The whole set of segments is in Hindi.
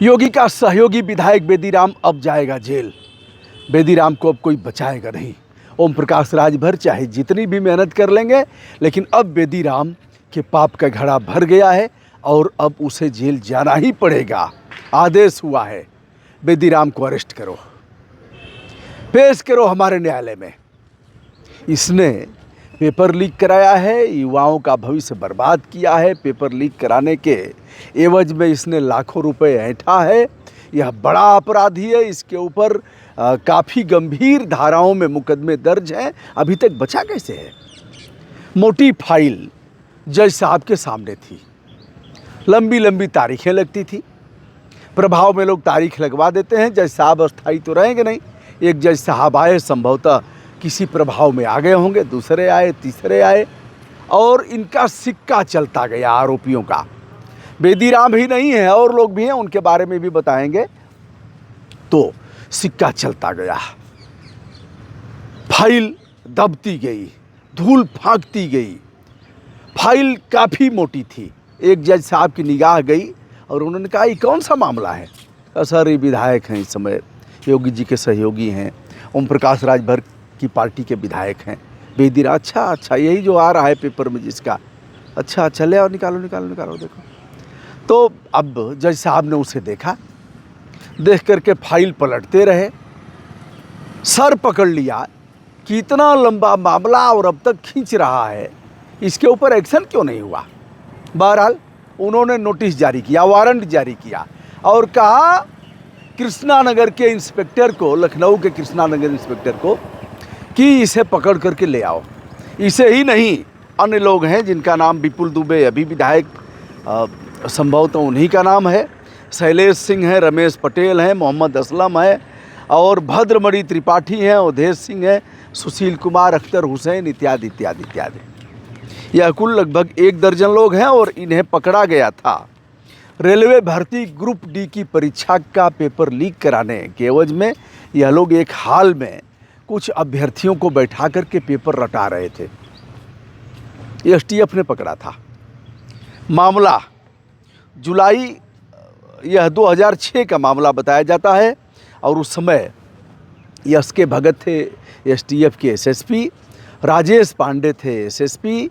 योगी का सहयोगी विधायक बेदीराम अब जाएगा जेल। बेदीराम को अब कोई बचाएगा नहीं। ओम प्रकाश राजभर चाहे जितनी भी मेहनत कर लेंगे, लेकिन अब बेदीराम के पाप का घड़ा भर गया है और अब उसे जेल जाना ही पड़ेगा। आदेश हुआ है, बेदीराम को अरेस्ट करो, पेश करो हमारे न्यायालय में। इसने पेपर लीक कराया है, युवाओं का भविष्य बर्बाद किया है। पेपर लीक कराने के एवज में इसने लाखों रुपए ऐंठा है। यह बड़ा अपराधी है। इसके ऊपर काफ़ी गंभीर धाराओं में मुकदमे दर्ज हैं। अभी तक बचा कैसे है? मोटी फाइल जज साहब के सामने थी, लंबी लंबी तारीखें लगती थी। प्रभाव में लोग तारीख लगवा देते हैं, जज साहब अस्थायी तो रहेंगे नहीं। एक जज साहब आए, संभवतः किसी प्रभाव में आ गए होंगे, दूसरे आए, तीसरे आए, और इनका सिक्का चलता गया आरोपियों का। बेदीराम ही नहीं है, और लोग भी हैं, उनके बारे में भी बताएंगे। तो सिक्का चलता गया, फाइल दबती गई, धूल फांकती गई। फाइल काफ़ी मोटी थी। एक जज साहब की निगाह गई और उन्होंने कहा, ये कौन सा मामला है? सर, ये विधायक हैं, इस समय योगी जी के सहयोगी हैं, ओम प्रकाश राजभर की पार्टी के विधायक हैं बेदीराम। अच्छा, यही जो आ रहा है पेपर में जिसका। अच्छा, ले आओ, निकालो देखो। तो अब जज साहब ने उसे देखा, देख करके फाइल पलटते रहे, सर पकड़ लिया कि इतना लंबा मामला और अब तक खींच रहा है, इसके ऊपर एक्शन क्यों नहीं हुआ? बहरहाल उन्होंने नोटिस जारी किया, वारंट जारी किया और कहा कृष्णानगर के इंस्पेक्टर को, लखनऊ के कृष्णानगर इंस्पेक्टर को, कि इसे पकड़ करके ले आओ। इसे ही नहीं, अन्य लोग हैं जिनका नाम विपुल दुबे, अभी विधायक संभवतः उन्हीं का नाम है, शैलेश सिंह है, रमेश पटेल हैं, मोहम्मद असलम है, और भद्रमणि त्रिपाठी हैं, अवधेश सिंह है, सुशील कुमार, अख्तर हुसैन, इत्यादि इत्यादि इत्यादि। यह कुल लगभग 1 दर्जन लोग हैं और इन्हें पकड़ा गया था रेलवे भर्ती ग्रुप डी की परीक्षा का पेपर लीक कराने के एवज में। यह लोग एक हाल में कुछ अभ्यर्थियों को बैठा करके पेपर रटा रहे थे। एसटीएफ ने पकड़ा था। मामला जुलाई, यह 2006 का मामला बताया जाता है, और उस समय एसके भगत थे एसटीएफ के एसएसपी, राजेश पांडे थे एसएसपी,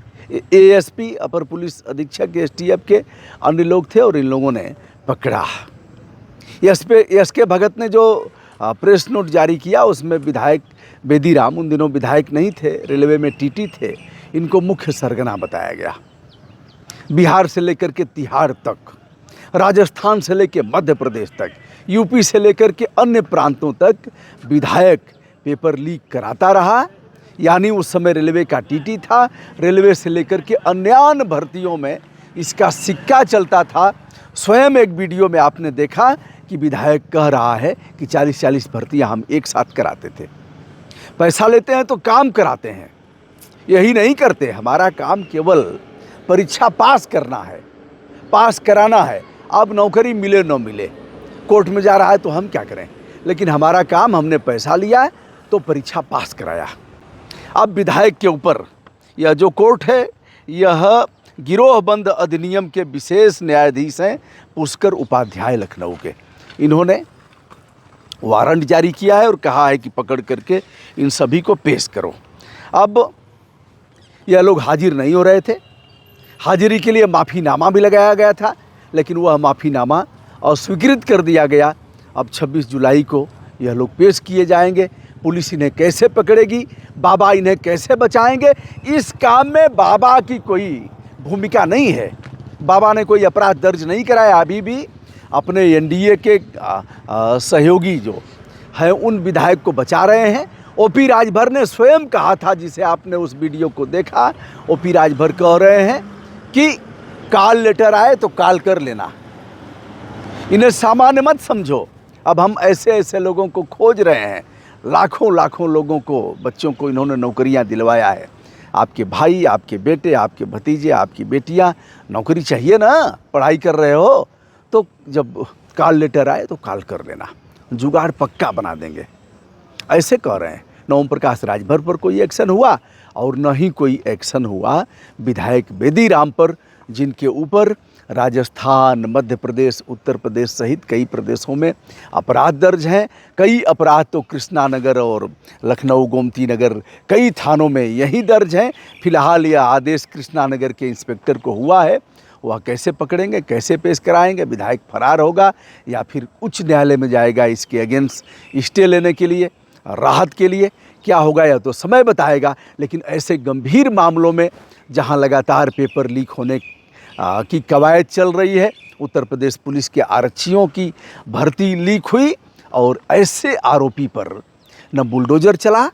एएसपी अपर पुलिस अधीक्षक एसटीएफ के, अन्य लोग थे, और इन लोगों ने पकड़ा। एसके भगत ने जो प्रेस नोट जारी किया उसमें विधायक बेदीराम, उन दिनों विधायक नहीं थे, रेलवे में टीटी थे, इनको मुख्य सरगना बताया गया। बिहार से लेकर के तिहाड़ तक, राजस्थान से लेकर मध्य प्रदेश तक, यूपी से लेकर के अन्य प्रांतों तक विधायक पेपर लीक कराता रहा। यानी उस समय रेलवे का टीटी था। रेलवे से लेकर के अन्य भर्तियों में इसका सिक्का चलता था। स्वयं एक वीडियो में आपने देखा कि विधायक कह रहा है कि 40-40 भर्तियां हम एक साथ कराते थे। पैसा लेते हैं तो काम कराते हैं, यही नहीं करते। हमारा काम केवल परीक्षा पास करना है, पास कराना है। अब नौकरी मिले न मिले, कोर्ट में जा रहा है तो हम क्या करें, लेकिन हमारा काम, हमने पैसा लिया है तो परीक्षा पास कराया। अब विधायक के ऊपर यह जो कोर्ट है, यह गिरोहबंद अधिनियम के विशेष न्यायाधीश हैं पुष्कर उपाध्याय लखनऊ के। इन्होंने वारंट जारी किया है और कहा है कि पकड़ करके इन सभी को पेश करो। अब यह लोग हाजिर नहीं हो रहे थे। हाजिरी के लिए माफ़ीनामा भी लगाया गया था, लेकिन वह माफ़ीनामा अस्वीकृत कर दिया गया। अब 26 जुलाई को यह लोग पेश किए जाएंगे। पुलिस इन्हें कैसे पकड़ेगी, बाबा इन्हें कैसे बचाएंगे, इस काम में बाबा की कोई भूमिका नहीं है। बाबा ने कोई अपराध दर्ज नहीं कराया। अभी भी अपने एनडीए के सहयोगी जो हैं उन विधायक को बचा रहे हैं। ओपी राजभर ने स्वयं कहा था, जिसे आपने उस वीडियो को देखा, ओपी राजभर कह रहे हैं कि कॉल लेटर आए तो कॉल कर लेना, इन्हें सामान्य मत समझो। अब हम ऐसे ऐसे लोगों को खोज रहे हैं। लाखों लोगों को, बच्चों को इन्होंने नौकरियां दिलवाया है। आपके भाई, आपके बेटे, आपके भतीजे, आपकी बेटियां, नौकरी चाहिए ना, पढ़ाई कर रहे हो तो जब कॉल लेटर आए तो कॉल कर लेना, जुगाड़ पक्का बना देंगे, ऐसे कह रहे हैं। न ओम प्रकाश राजभर पर कोई एक्शन हुआ और न ही कोई एक्शन हुआ विधायक बेदीराम पर, जिनके ऊपर राजस्थान, मध्य प्रदेश, उत्तर प्रदेश सहित कई प्रदेशों में अपराध दर्ज हैं। कई अपराध तो कृष्णानगर और लखनऊ गोमती नगर कई थानों में यही दर्ज हैं। फिलहाल यह आदेश कृष्णानगर के इंस्पेक्टर को हुआ है, वह कैसे पकड़ेंगे, कैसे पेश कराएंगे, विधायक फरार होगा या फिर उच्च न्यायालय में जाएगा इसके अगेंस्ट स्टे लेने के लिए, राहत के लिए, क्या होगा यह तो समय बताएगा। लेकिन ऐसे गंभीर मामलों में जहां लगातार पेपर लीक होने की कवायद चल रही है, उत्तर प्रदेश पुलिस के आरक्षियों की भर्ती लीक हुई और ऐसे आरोपी पर न बुलडोजर चला,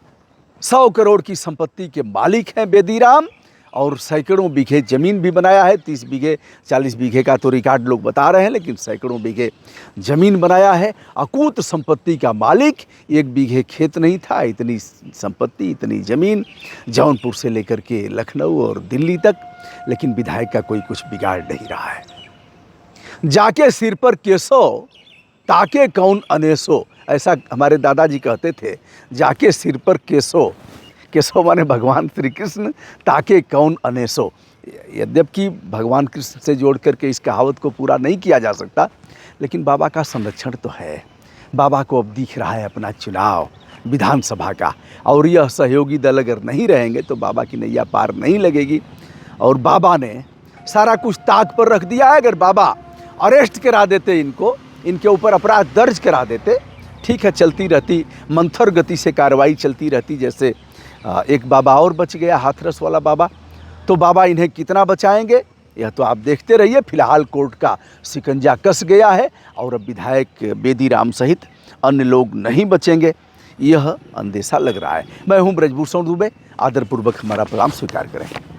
100 करोड़ की संपत्ति के मालिक हैं बेदीराम, और सैकड़ों बीघे ज़मीन भी बनाया है। 30 बीघे 40 बीघे का तो रिकॉर्ड लोग बता रहे हैं, लेकिन सैकड़ों बीघे ज़मीन बनाया है। अकूत संपत्ति का मालिक, 1 बीघे खेत नहीं था, इतनी संपत्ति, इतनी ज़मीन, जौनपुर से लेकर के लखनऊ और दिल्ली तक। लेकिन विधायक का कोई कुछ बिगाड़ नहीं रहा है। जाके सिर पर केसो ताके कौन अनेसो, ऐसा हमारे दादाजी कहते थे। जाके सिर पर केसो, केशव माने भगवान श्री कृष्ण, ताके कौन अनेसो। यद्यपि भगवान कृष्ण से जोड़ करके इस कहावत को पूरा नहीं किया जा सकता, लेकिन बाबा का संरक्षण तो है। बाबा को अब दिख रहा है अपना चुनाव विधानसभा का, और यह सहयोगी दल अगर नहीं रहेंगे तो बाबा की नैया पार नहीं लगेगी। और बाबा ने सारा कुछ ताक पर रख दिया है। अगर बाबा अरेस्ट करा देते इनको, इनके ऊपर अपराध दर्ज करा देते, ठीक है, चलती रहती, मंथर गति से कार्रवाई चलती रहती। जैसे एक बाबा और बच गया, हाथरस वाला बाबा, तो बाबा इन्हें कितना बचाएंगे यह तो आप देखते रहिए। फिलहाल कोर्ट का शिकंजा कस गया है और अब विधायक बेदीराम सहित अन्य लोग नहीं बचेंगे, यह अंदेशा लग रहा है। मैं हूं ब्रजभूषण दुबे, आदरपूर्वक हमारा प्रणाम स्वीकार करें।